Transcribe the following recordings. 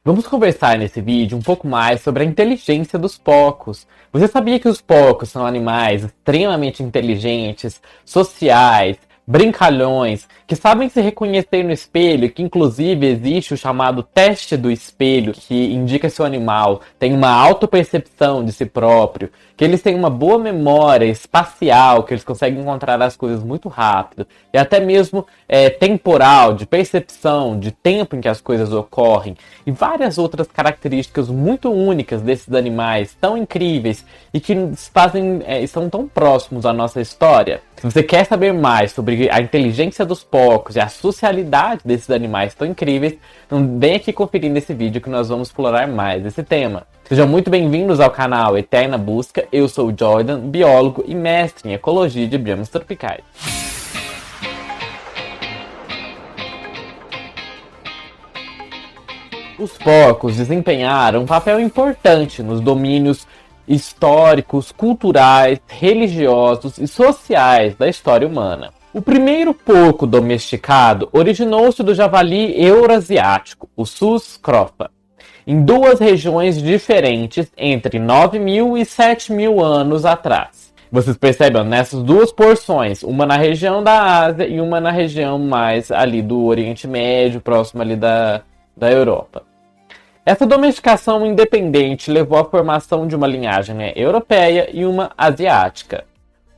Vamos conversar nesse vídeo um pouco mais sobre a inteligência dos porcos. Você sabia que os porcos são animais extremamente inteligentes, sociais, brincalhões, que sabem se reconhecer no espelho, que inclusive existe o chamado teste do espelho, que indica se o animal tem uma autopercepção de si próprio, que eles têm uma boa memória espacial, que eles conseguem encontrar as coisas muito rápido, e até mesmo temporal, de percepção, de tempo em que as coisas ocorrem, e várias outras características muito únicas desses animais, tão incríveis, e que estão tão próximos à nossa história. Se você quer saber mais sobre a inteligência dos porcos e a socialidade desses animais tão incríveis, então vem aqui conferir nesse vídeo que nós vamos explorar mais esse tema. Sejam muito bem-vindos ao canal Eterna Busca. Eu sou o Jordan, biólogo e mestre em ecologia de biomas tropicais. Os porcos desempenharam um papel importante nos domínios históricos, culturais, religiosos e sociais da história humana. O primeiro porco domesticado originou-se do javali eurasiático, o Sus scrofa, em duas regiões diferentes entre 9.000 e 7.000 anos atrás. Vocês percebem nessas duas porções, uma na região da Ásia e uma na região mais ali do Oriente Médio, próximo ali da Europa. Essa domesticação independente levou à formação de uma linhagem europeia e uma asiática.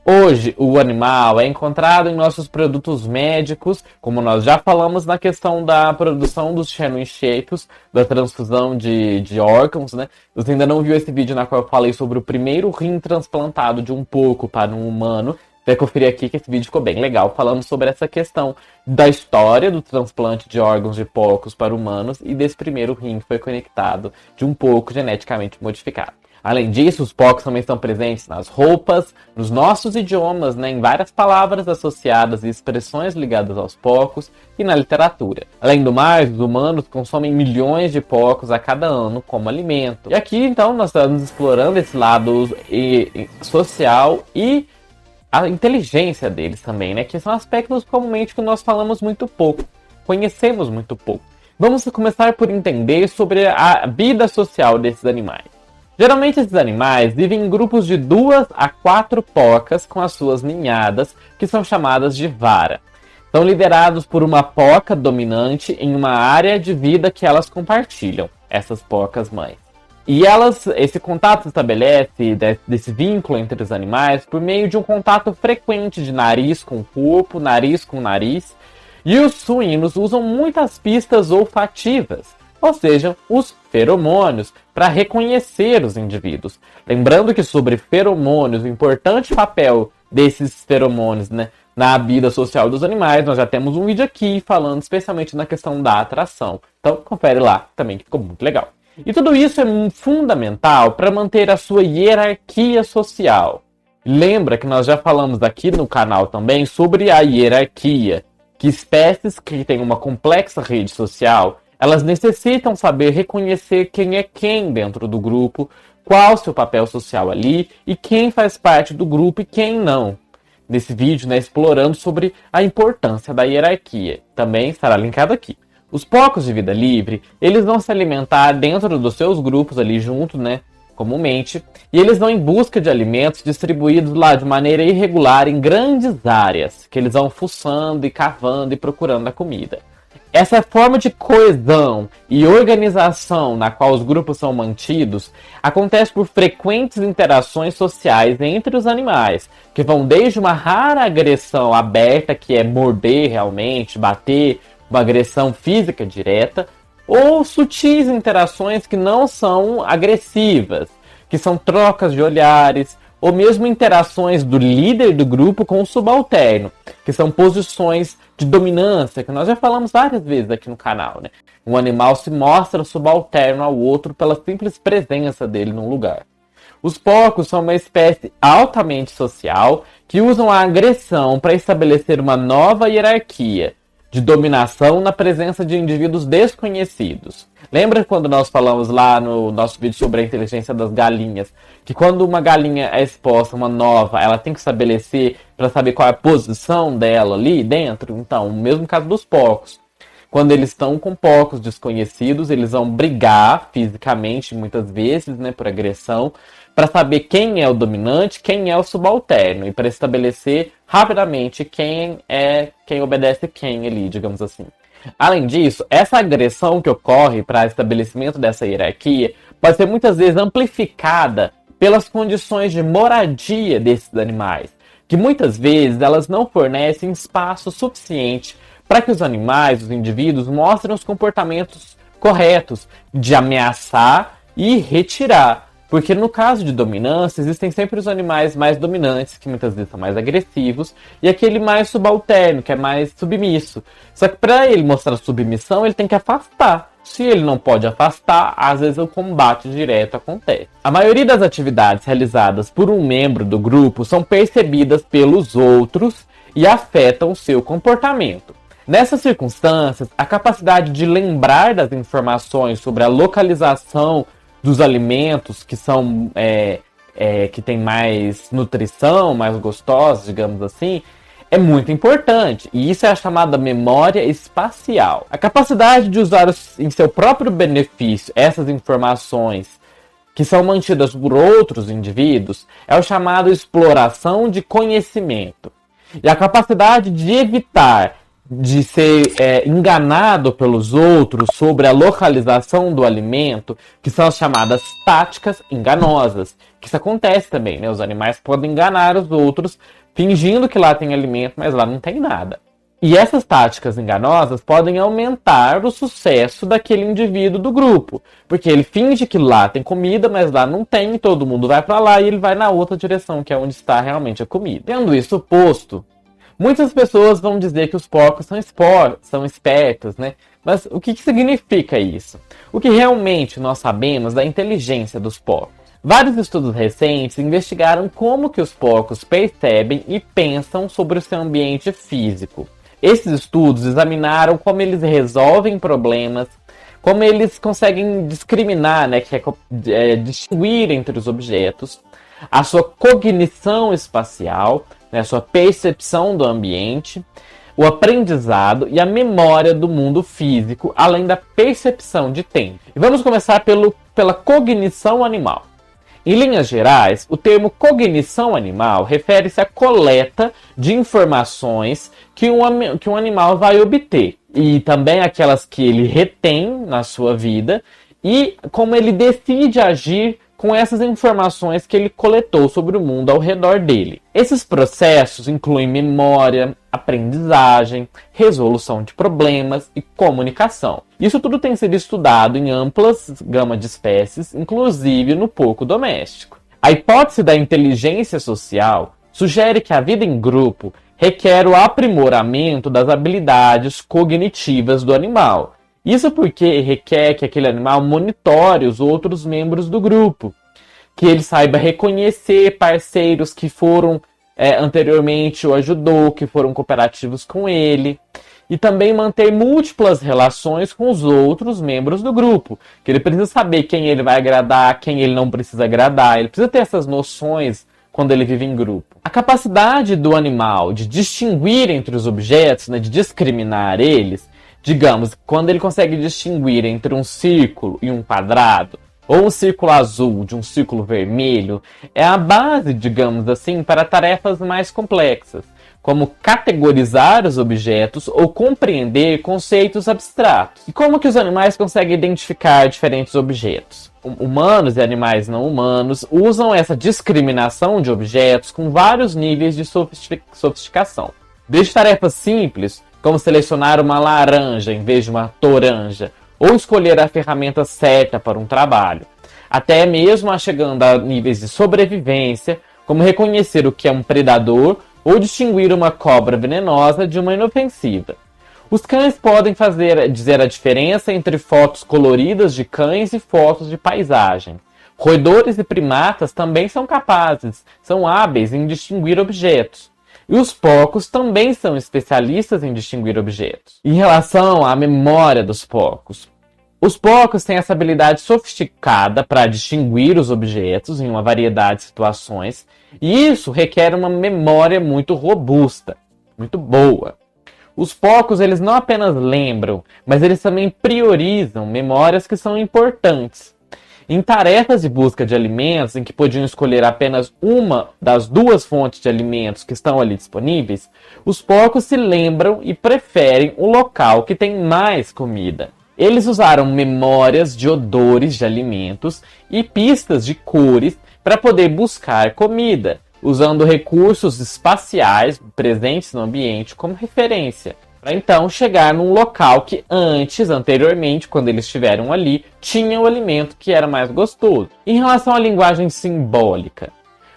Hoje, o animal é encontrado em nossos produtos médicos, como nós já falamos na questão da produção dos xenoenxertos, da transfusão de órgãos, né? Você ainda não viu esse vídeo na qual eu falei sobre o primeiro rim transplantado de um porco para um humano. Vai conferir aqui que esse vídeo ficou bem legal, falando sobre essa questão da história do transplante de órgãos de porcos para humanos e desse primeiro rim que foi conectado de um porco geneticamente modificado. Além disso, os porcos também estão presentes nas roupas, nos nossos idiomas, em várias palavras associadas e expressões ligadas aos porcos e na literatura. Além do mais, os humanos consomem milhões de porcos a cada ano como alimento. E aqui, então, nós estamos explorando esse lado social e a inteligência deles também, que são aspectos comumente que nós falamos muito pouco, conhecemos muito pouco. Vamos começar por entender sobre a vida social desses animais. Geralmente esses animais vivem em grupos de 2 a 4 porcas com as suas ninhadas, que são chamadas de vara. São liderados por uma porca dominante em uma área de vida que elas compartilham, essas porcas mães. E esse contato se estabelece, desse vínculo entre os animais, por meio de um contato frequente de nariz com corpo, nariz com nariz. E os suínos usam muitas pistas olfativas, ou seja, os feromônios, para reconhecer os indivíduos. Lembrando que sobre feromônios, o importante papel desses feromônios, na vida social dos animais, nós já temos um vídeo aqui falando especialmente na questão da atração. Então confere lá também, que ficou muito legal. E tudo isso é fundamental para manter a sua hierarquia social. Lembra que nós já falamos aqui no canal também sobre a hierarquia, que espécies que têm uma complexa rede social, elas necessitam saber reconhecer quem é quem dentro do grupo, qual o seu papel social ali e quem faz parte do grupo e quem não. Nesse vídeo, explorando sobre a importância da hierarquia. Também estará linkado aqui. Os porcos de vida livre, eles vão se alimentar dentro dos seus grupos ali junto, comumente, e eles vão em busca de alimentos distribuídos lá de maneira irregular em grandes áreas, que eles vão fuçando e cavando e procurando a comida. Essa forma de coesão e organização na qual os grupos são mantidos acontece por frequentes interações sociais entre os animais, que vão desde uma rara agressão aberta, que é morder realmente, bater, uma agressão física direta, ou sutis interações que não são agressivas, que são trocas de olhares, ou mesmo interações do líder do grupo com o subalterno, que são posições de dominância, que nós já falamos várias vezes aqui no canal. Um animal se mostra subalterno ao outro pela simples presença dele num lugar. Os porcos são uma espécie altamente social que usam a agressão para estabelecer uma nova hierarquia de dominação na presença de indivíduos desconhecidos. Lembra quando nós falamos lá no nosso vídeo sobre a inteligência das galinhas, que quando uma galinha é exposta a uma nova, ela tem que estabelecer para saber qual é a posição dela ali dentro? Então, o mesmo caso dos porcos. Quando eles estão com porcos desconhecidos, eles vão brigar fisicamente, muitas vezes, né, por agressão, para saber quem é o dominante, quem é o subalterno, e para estabelecer rapidamente quem obedece quem ali, digamos assim. Além disso, essa agressão que ocorre para estabelecimento dessa hierarquia pode ser muitas vezes amplificada pelas condições de moradia desses animais, que muitas vezes elas não fornecem espaço suficiente para que os animais, os indivíduos, mostrem os comportamentos corretos de ameaçar e retirar. Porque no caso de dominância, existem sempre os animais mais dominantes, que muitas vezes são mais agressivos, e aquele mais subalterno, que é mais submisso. Só que para ele mostrar submissão, ele tem que afastar. Se ele não pode afastar, às vezes o combate direto acontece. A maioria das atividades realizadas por um membro do grupo são percebidas pelos outros e afetam o seu comportamento. Nessas circunstâncias, a capacidade de lembrar das informações sobre a localização dos alimentos que são que tem mais nutrição, mais gostosos, digamos assim, é muito importante. E isso é a chamada memória espacial. A capacidade de usar em seu próprio benefício essas informações que são mantidas por outros indivíduos é o chamado exploração de conhecimento. E a capacidade de evitar de ser enganado pelos outros sobre a localização do alimento, que são as chamadas táticas enganosas. Que isso acontece também, né? Os animais podem enganar os outros, fingindo que lá tem alimento, mas lá não tem nada. E essas táticas enganosas podem aumentar o sucesso daquele indivíduo do grupo, porque ele finge que lá tem comida, mas lá não tem, e todo mundo vai para lá e ele vai na outra direção, que é onde está realmente a comida. Tendo isso posto, muitas pessoas vão dizer que os porcos são espertos, né? Mas o que significa isso? O que realmente nós sabemos da inteligência dos porcos? Vários estudos recentes investigaram como que os porcos percebem e pensam sobre o seu ambiente físico. Esses estudos examinaram como eles resolvem problemas, como eles conseguem discriminar, né, distinguir entre os objetos, a sua cognição espacial, né, a sua percepção do ambiente, o aprendizado e a memória do mundo físico, além da percepção de tempo. E vamos começar pela cognição animal. Em linhas gerais, o termo cognição animal refere-se à coleta de informações que um animal vai obter, e também aquelas que ele retém na sua vida, e como ele decide agir com essas informações que ele coletou sobre o mundo ao redor dele. Esses processos incluem memória, aprendizagem, resolução de problemas e comunicação. Isso tudo tem sido estudado em amplas gama de espécies, inclusive no porco doméstico. A hipótese da inteligência social sugere que a vida em grupo requer o aprimoramento das habilidades cognitivas do animal. Isso porque requer que aquele animal monitore os outros membros do grupo, que ele saiba reconhecer parceiros que foram anteriormente o ajudou, que foram cooperativos com ele, e também manter múltiplas relações com os outros membros do grupo, que ele precisa saber quem ele vai agradar, quem ele não precisa agradar, ele precisa ter essas noções quando ele vive em grupo. A capacidade do animal de distinguir entre os objetos, né, de discriminar eles, digamos, quando ele consegue distinguir entre um círculo e um quadrado, ou um círculo azul de um círculo vermelho, é a base, digamos assim, para tarefas mais complexas, como categorizar os objetos ou compreender conceitos abstratos. E como que os animais conseguem identificar diferentes objetos? Humanos e animais não humanos usam essa discriminação de objetos com vários níveis de sofisticação. Desde tarefas simples, como selecionar uma laranja em vez de uma toranja, ou escolher a ferramenta certa para um trabalho, até mesmo chegando a níveis de sobrevivência, como reconhecer o que é um predador ou distinguir uma cobra venenosa de uma inofensiva. Os cães podem dizer a diferença entre fotos coloridas de cães e fotos de paisagem. Roedores e primatas também são hábeis em distinguir objetos. E os porcos também são especialistas em distinguir objetos. Em relação à memória dos porcos, os porcos têm essa habilidade sofisticada para distinguir os objetos em uma variedade de situações, e isso requer uma memória muito robusta, muito boa. Os porcos, eles não apenas lembram, mas eles também priorizam memórias que são importantes. Em tarefas de busca de alimentos, em que podiam escolher apenas uma das duas fontes de alimentos que estão ali disponíveis, os porcos se lembram e preferem o local que tem mais comida. Eles usaram memórias de odores de alimentos e pistas de cores para poder buscar comida, usando recursos espaciais presentes no ambiente como referência, para então chegar num local que anteriormente, quando eles estiveram ali, tinha o alimento que era mais gostoso. Em relação à linguagem simbólica,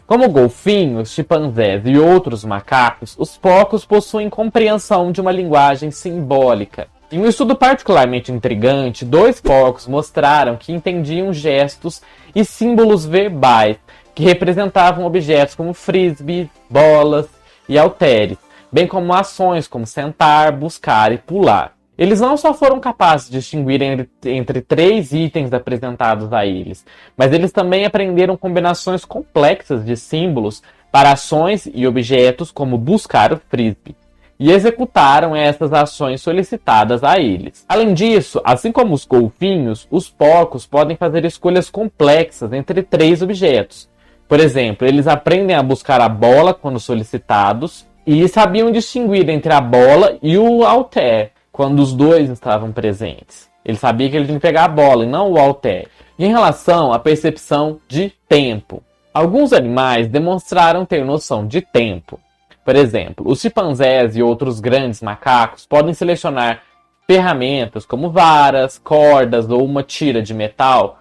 como golfinhos, chimpanzés e outros macacos, os porcos possuem compreensão de uma linguagem simbólica. Em um estudo particularmente intrigante, 2 porcos mostraram que entendiam gestos e símbolos verbais que representavam objetos como frisbees, bolas e halteres, bem como ações como sentar, buscar e pular. Eles não só foram capazes de distinguir entre 3 itens apresentados a eles, mas eles também aprenderam combinações complexas de símbolos para ações e objetos como buscar o frisbee, e executaram essas ações solicitadas a eles. Além disso, assim como os golfinhos, os porcos podem fazer escolhas complexas entre 3 objetos. Por exemplo, eles aprendem a buscar a bola quando solicitados, e sabiam distinguir entre a bola e o halter quando os 2 estavam presentes. Ele sabia que ele tinha que pegar a bola e não o halter. Em relação à percepção de tempo, alguns animais demonstraram ter noção de tempo. Por exemplo, os chimpanzés e outros grandes macacos podem selecionar ferramentas como varas, cordas ou uma tira de metal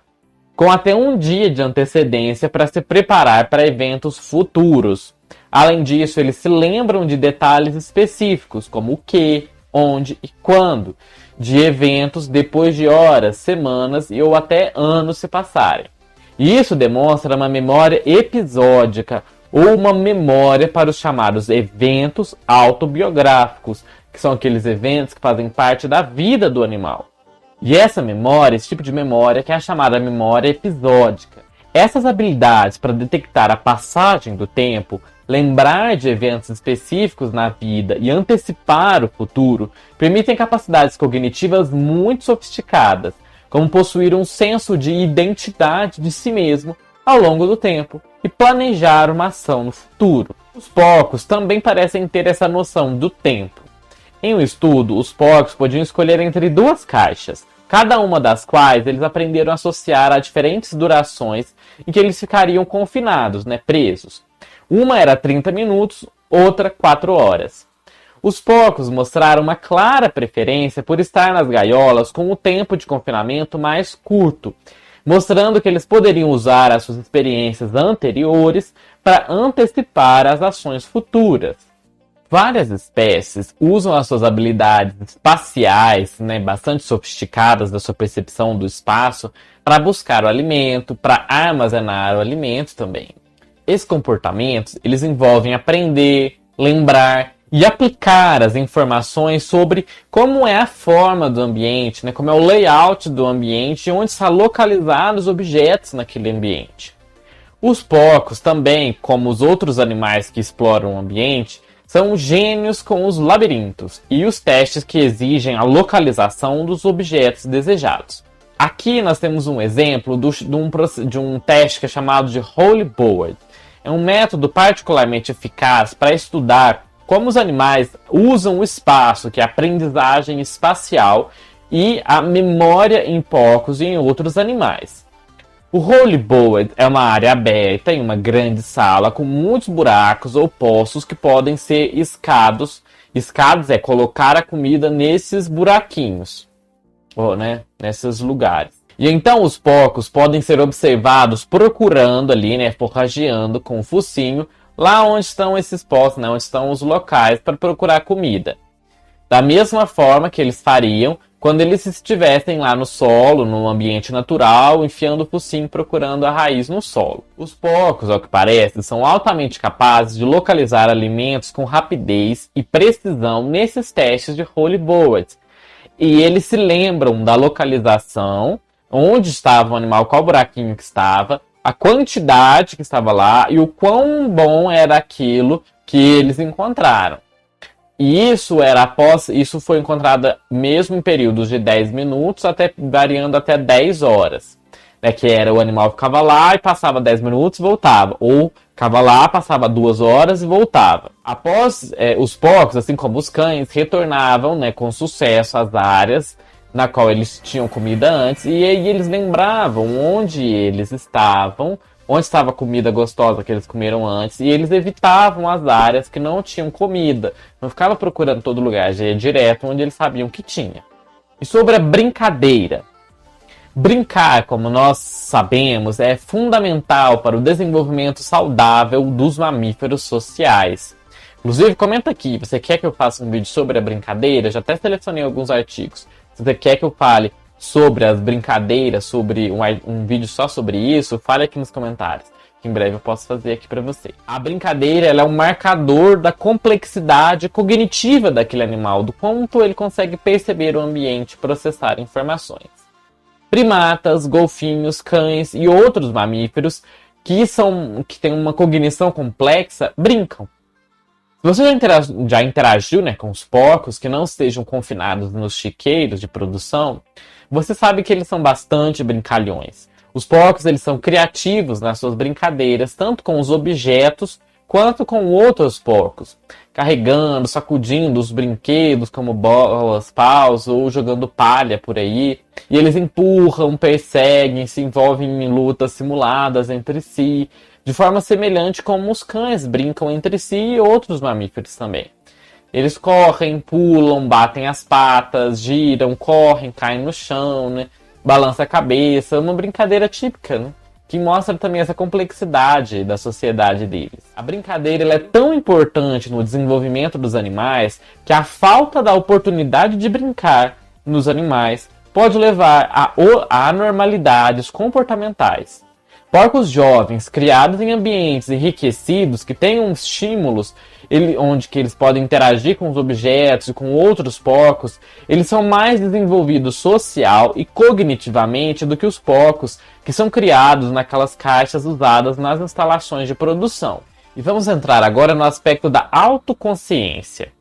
com até um dia de antecedência para se preparar para eventos futuros. Além disso, eles se lembram de detalhes específicos, como o que, onde e quando, de eventos depois de horas, semanas e ou até anos se passarem. E isso demonstra uma memória episódica ou uma memória para os chamados eventos autobiográficos, que são aqueles eventos que fazem parte da vida do animal. E essa memória, esse tipo de memória, que é a chamada memória episódica. Essas habilidades para detectar a passagem do tempo, lembrar de eventos específicos na vida e antecipar o futuro, permitem capacidades cognitivas muito sofisticadas, como possuir um senso de identidade de si mesmo ao longo do tempo e planejar uma ação no futuro. Os porcos também parecem ter essa noção do tempo. Em um estudo, os porcos podiam escolher entre 2 caixas, cada uma das quais eles aprenderam a associar a diferentes durações em que eles ficariam confinados, presos. Uma era 30 minutos, outra 4 horas. Os porcos mostraram uma clara preferência por estar nas gaiolas com o tempo de confinamento mais curto, mostrando que eles poderiam usar as suas experiências anteriores para antecipar as ações futuras. Várias espécies usam as suas habilidades espaciais, bastante sofisticadas da sua percepção do espaço, para buscar o alimento, para armazenar o alimento também. Esses comportamentos, eles envolvem aprender, lembrar e aplicar as informações sobre como é a forma do ambiente, como é o layout do ambiente e onde estão localizados os objetos naquele ambiente. Os porcos também, como os outros animais que exploram o ambiente, são gênios com os labirintos e os testes que exigem a localização dos objetos desejados. Aqui nós temos um exemplo de um teste que é chamado de Holy Board. É um método particularmente eficaz para estudar como os animais usam o espaço, que é a aprendizagem espacial, e a memória em porcos e em outros animais. O Holy Board é uma área aberta em uma grande sala com muitos buracos ou poços que podem ser escados. Escados é colocar a comida nesses buraquinhos, nesses lugares. E então os porcos podem ser observados procurando ali, forrageando com o focinho, lá onde estão esses poços, onde estão os locais para procurar comida. Da mesma forma que eles fariam quando eles estivessem lá no solo, no ambiente natural, enfiando o focinho procurando a raiz no solo. Os porcos, ao que parece, são altamente capazes de localizar alimentos com rapidez e precisão nesses testes de Holy Board. E eles se lembram da localização, onde estava o animal, qual buraquinho que estava, a quantidade que estava lá e o quão bom era aquilo que eles encontraram. E isso foi encontrado mesmo em períodos de 10 minutos, variando até 10 horas. Né, que era o animal ficava lá e passava 10 minutos e voltava. Ou ficava lá, passava 2 horas e voltava. Após os porcos, assim como os cães, retornavam, né, com sucesso às áreas na qual eles tinham comida antes. E aí eles lembravam onde eles estavam, onde estava a comida gostosa que eles comeram antes. E eles evitavam as áreas que não tinham comida. Não ficava procurando todo lugar, já ia direto onde eles sabiam que tinha. E sobre a brincadeira. Brincar, como nós sabemos, é fundamental para o desenvolvimento saudável dos mamíferos sociais. Inclusive, comenta aqui, você quer que eu faça um vídeo sobre a brincadeira? Já até selecionei alguns artigos. Se você quer que eu fale sobre as brincadeiras, sobre um vídeo só sobre isso, fale aqui nos comentários, que em breve eu posso fazer aqui para você. A brincadeira ela é um marcador da complexidade cognitiva daquele animal, do quanto ele consegue perceber o ambiente e processar informações. Primatas, golfinhos, cães e outros mamíferos que têm uma cognição complexa brincam. Se você já interagiu, né, com os porcos que não estejam confinados nos chiqueiros de produção, você sabe que eles são bastante brincalhões. Os porcos eles são criativos nas suas brincadeiras, tanto com os objetos quanto com outros porcos, carregando, sacudindo os brinquedos como bolas, paus ou jogando palha por aí. E eles empurram, perseguem, se envolvem em lutas simuladas entre si, de forma semelhante como os cães brincam entre si e outros mamíferos também. Eles correm, pulam, batem as patas, giram, correm, caem no chão, né? Balançam a cabeça, uma brincadeira típica, né? Que mostra também essa complexidade da sociedade deles. A brincadeira ela é tão importante no desenvolvimento dos animais que a falta da oportunidade de brincar nos animais pode levar a anormalidades comportamentais. Porcos jovens, criados em ambientes enriquecidos, que tenham estímulos onde que eles podem interagir com os objetos e com outros porcos, eles são mais desenvolvidos social e cognitivamente do que os porcos que são criados naquelas caixas usadas nas instalações de produção. E vamos entrar agora no aspecto da autoconsciência.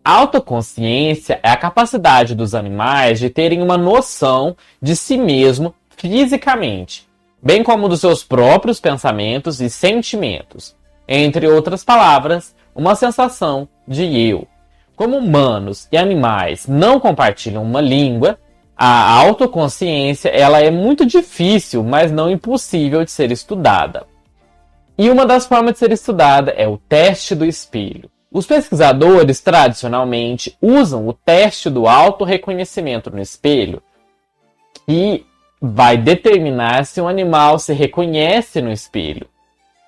A autoconsciência é a capacidade dos animais de terem uma noção de si mesmo fisicamente, bem como dos seus próprios pensamentos e sentimentos. Entre outras palavras, uma sensação de eu. Como humanos e animais não compartilham uma língua, a autoconsciência ela é muito difícil, mas não impossível de ser estudada. E uma das formas de ser estudada é o teste do espelho. Os pesquisadores, tradicionalmente, usam o teste do autorreconhecimento no espelho e vai determinar se um animal se reconhece no espelho,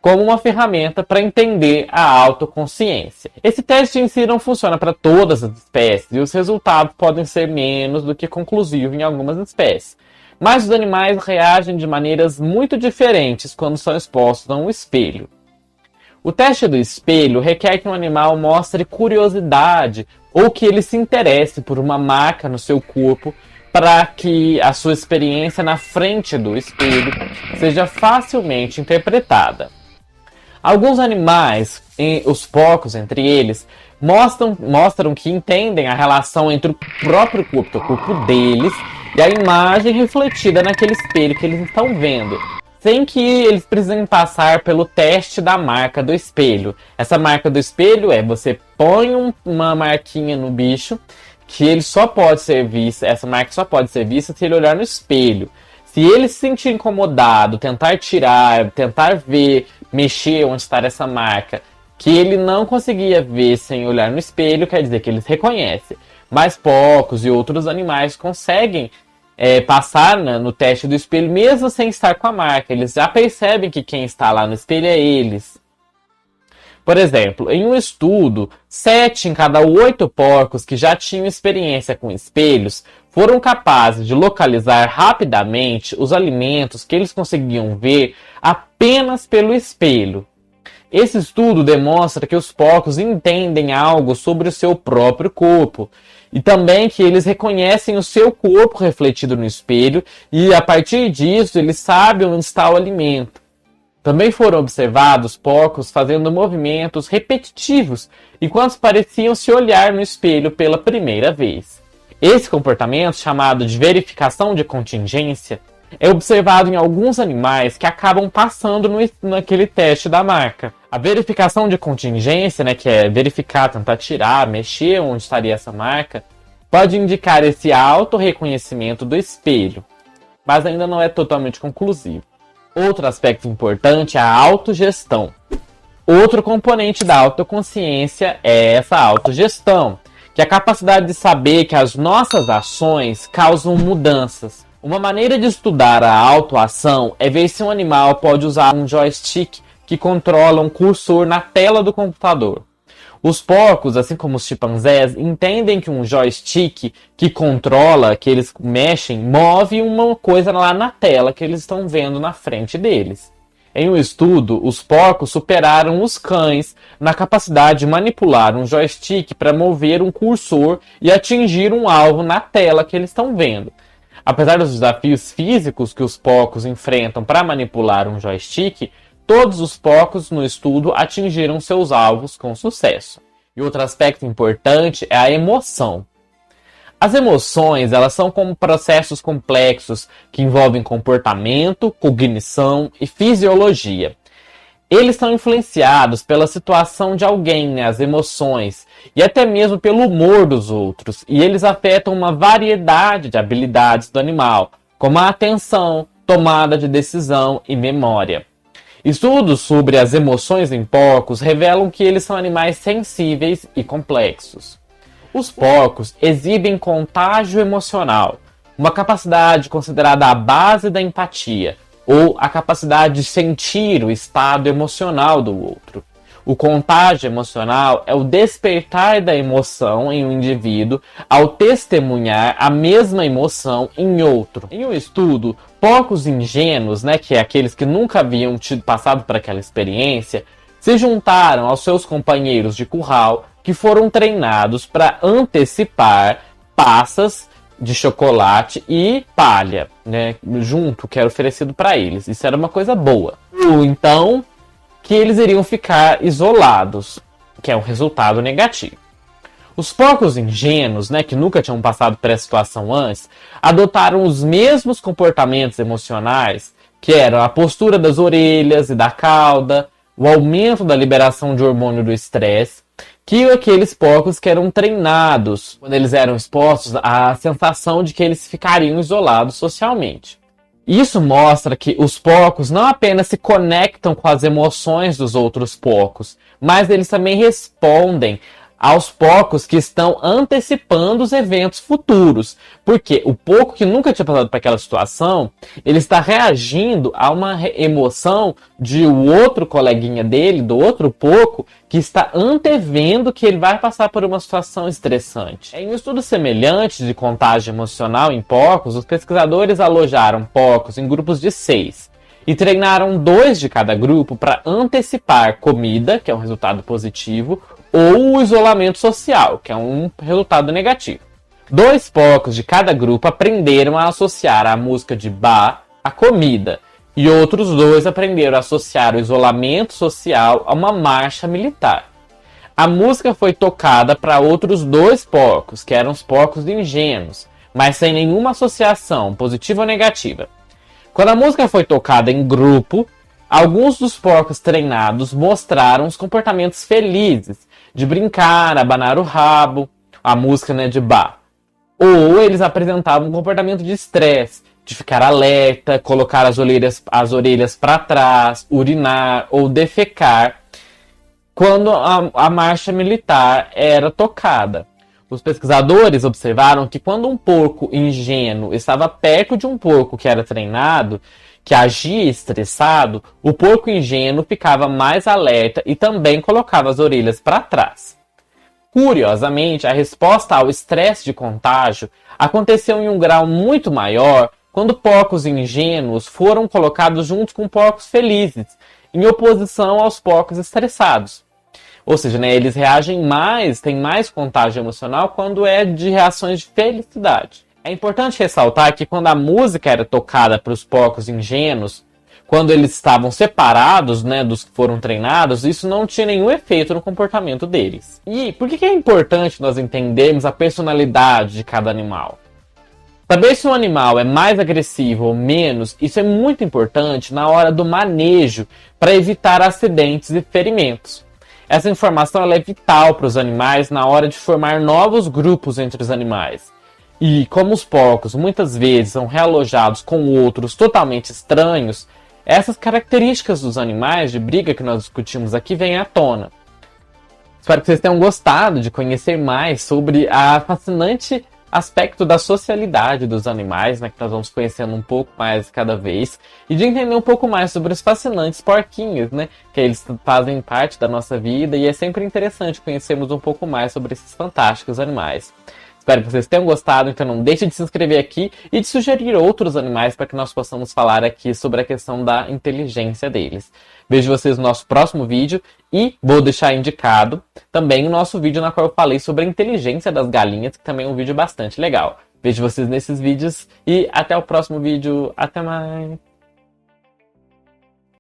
como uma ferramenta para entender a autoconsciência. Esse teste em si não funciona para todas as espécies e os resultados podem ser menos do que conclusivos em algumas espécies. Mas os animais reagem de maneiras muito diferentes quando são expostos a um espelho. O teste do espelho requer que um animal mostre curiosidade ou que ele se interesse por uma marca no seu corpo para que a sua experiência na frente do espelho seja facilmente interpretada. Alguns animais, os porcos entre eles, mostram que entendem a relação entre o próprio corpo, o corpo deles, e a imagem refletida naquele espelho que eles estão vendo, sem que eles precisem passar pelo teste da marca do espelho. Essa marca do espelho você põe uma marquinha no bicho, que ele só pode ser vista, essa marca só pode ser vista se ele olhar no espelho. Se ele se sentir incomodado, tentar tirar, tentar ver, mexer onde está essa marca, que ele não conseguia ver sem olhar no espelho, quer dizer que eles reconhecem. Mas porcos e outros animais conseguem passar no teste do espelho mesmo sem estar com a marca. Eles já percebem que quem está lá no espelho é eles. Por exemplo, em um estudo, 7 em cada 8 porcos que já tinham experiência com espelhos foram capazes de localizar rapidamente os alimentos que eles conseguiam ver apenas pelo espelho. Esse estudo demonstra que os porcos entendem algo sobre o seu próprio corpo e também que eles reconhecem o seu corpo refletido no espelho e a partir disso eles sabem onde está o alimento. Também foram observados porcos fazendo movimentos repetitivos enquanto pareciam se olhar no espelho pela primeira vez. Esse comportamento, chamado de verificação de contingência, é observado em alguns animais que acabam passando naquele teste da marca. A verificação de contingência, que é verificar, tentar tirar, mexer onde estaria essa marca, pode indicar esse auto-reconhecimento do espelho, mas ainda não é totalmente conclusivo. Outro aspecto importante é a autogestão. Outro componente da autoconsciência é essa autogestão, que é a capacidade de saber que as nossas ações causam mudanças. Uma maneira de estudar a autoação é ver se um animal pode usar um joystick que controla um cursor na tela do computador. Os porcos, assim como os chimpanzés, entendem que um joystick que controla, que eles mexem, move uma coisa lá na tela que eles estão vendo na frente deles. Em um estudo, os porcos superaram os cães na capacidade de manipular um joystick para mover um cursor e atingir um alvo na tela que eles estão vendo. Apesar dos desafios físicos que os porcos enfrentam para manipular um joystick, todos os porcos no estudo atingiram seus alvos com sucesso. E outro aspecto importante é a emoção. As emoções, elas são como processos complexos que envolvem comportamento, cognição e fisiologia. Eles são influenciados pela situação de alguém, as emoções, e até mesmo pelo humor dos outros, e eles afetam uma variedade de habilidades do animal, como a atenção, tomada de decisão e memória. Estudos sobre as emoções em porcos revelam que eles são animais sensíveis e complexos. Os porcos exibem contágio emocional, uma capacidade considerada a base da empatia, ou a capacidade de sentir o estado emocional do outro. O contágio emocional é o despertar da emoção em um indivíduo ao testemunhar a mesma emoção em outro. Em um estudo, porcos ingênuos, que é aqueles que nunca haviam passado por aquela experiência, se juntaram aos seus companheiros de curral que foram treinados para antecipar passas de chocolate e palha, junto, que era oferecido para eles. Isso era uma coisa boa. Ou então, que eles iriam ficar isolados, que é um resultado negativo. Os porcos ingênuos, que nunca tinham passado por essa situação antes, adotaram os mesmos comportamentos emocionais, que eram a postura das orelhas e da cauda, o aumento da liberação de hormônio do estresse, que aqueles porcos que eram treinados, quando eles eram expostos à sensação de que eles ficariam isolados socialmente. Isso mostra que os porcos não apenas se conectam com as emoções dos outros porcos, mas eles também respondem aos porcos que estão antecipando os eventos futuros. Porque o porco que nunca tinha passado por aquela situação, ele está reagindo a uma emoção de o outro coleguinha dele, do outro porco, que está antevendo que ele vai passar por uma situação estressante. Em um estudo semelhante de contágio emocional em porcos, os pesquisadores alojaram porcos em grupos de 6 e treinaram 2 de cada grupo para antecipar comida, que é um resultado positivo, ou o isolamento social, que é um resultado negativo. 2 porcos de cada grupo aprenderam a associar a música de Bach à comida, e outros 2 aprenderam a associar o isolamento social a uma marcha militar. A música foi tocada para outros 2 porcos, que eram os porcos ingênuos, mas sem nenhuma associação, positiva ou negativa. Quando a música foi tocada em grupo, alguns dos porcos treinados mostraram os comportamentos felizes, de brincar, abanar o rabo, a música de Bach. Ou eles apresentavam um comportamento de estresse, de ficar alerta, colocar as orelhas para trás, urinar ou defecar, quando a marcha militar era tocada. Os pesquisadores observaram que quando um porco ingênuo estava perto de um porco que era treinado, que agia estressado, o porco ingênuo ficava mais alerta e também colocava as orelhas para trás. Curiosamente, a resposta ao estresse de contágio aconteceu em um grau muito maior quando porcos ingênuos foram colocados junto com porcos felizes, em oposição aos porcos estressados. Ou seja, eles reagem mais, têm mais contágio emocional quando é de reações de felicidade. É importante ressaltar que quando a música era tocada para os porcos ingênuos, quando eles estavam separados, né, dos que foram treinados, isso não tinha nenhum efeito no comportamento deles. E por que é importante nós entendermos a personalidade de cada animal? Saber se um animal é mais agressivo ou menos, isso é muito importante na hora do manejo para evitar acidentes e ferimentos. Essa informação ela é vital para os animais na hora de formar novos grupos entre os animais. E como os porcos muitas vezes são realojados com outros totalmente estranhos, essas características dos animais de briga que nós discutimos aqui vêm à tona. Espero que vocês tenham gostado de conhecer mais sobre a fascinante aspecto da socialidade dos animais, né, que nós vamos conhecendo um pouco mais cada vez, e de entender um pouco mais sobre os fascinantes porquinhos, né, que eles fazem parte da nossa vida, e é sempre interessante conhecermos um pouco mais sobre esses fantásticos animais. Espero que vocês tenham gostado, então não deixe de se inscrever aqui e de sugerir outros animais para que nós possamos falar aqui sobre a questão da inteligência deles. Vejo vocês no nosso próximo vídeo e vou deixar indicado também o nosso vídeo na qual eu falei sobre a inteligência das galinhas, que também é um vídeo bastante legal. Vejo vocês nesses vídeos e até o próximo vídeo. Até mais!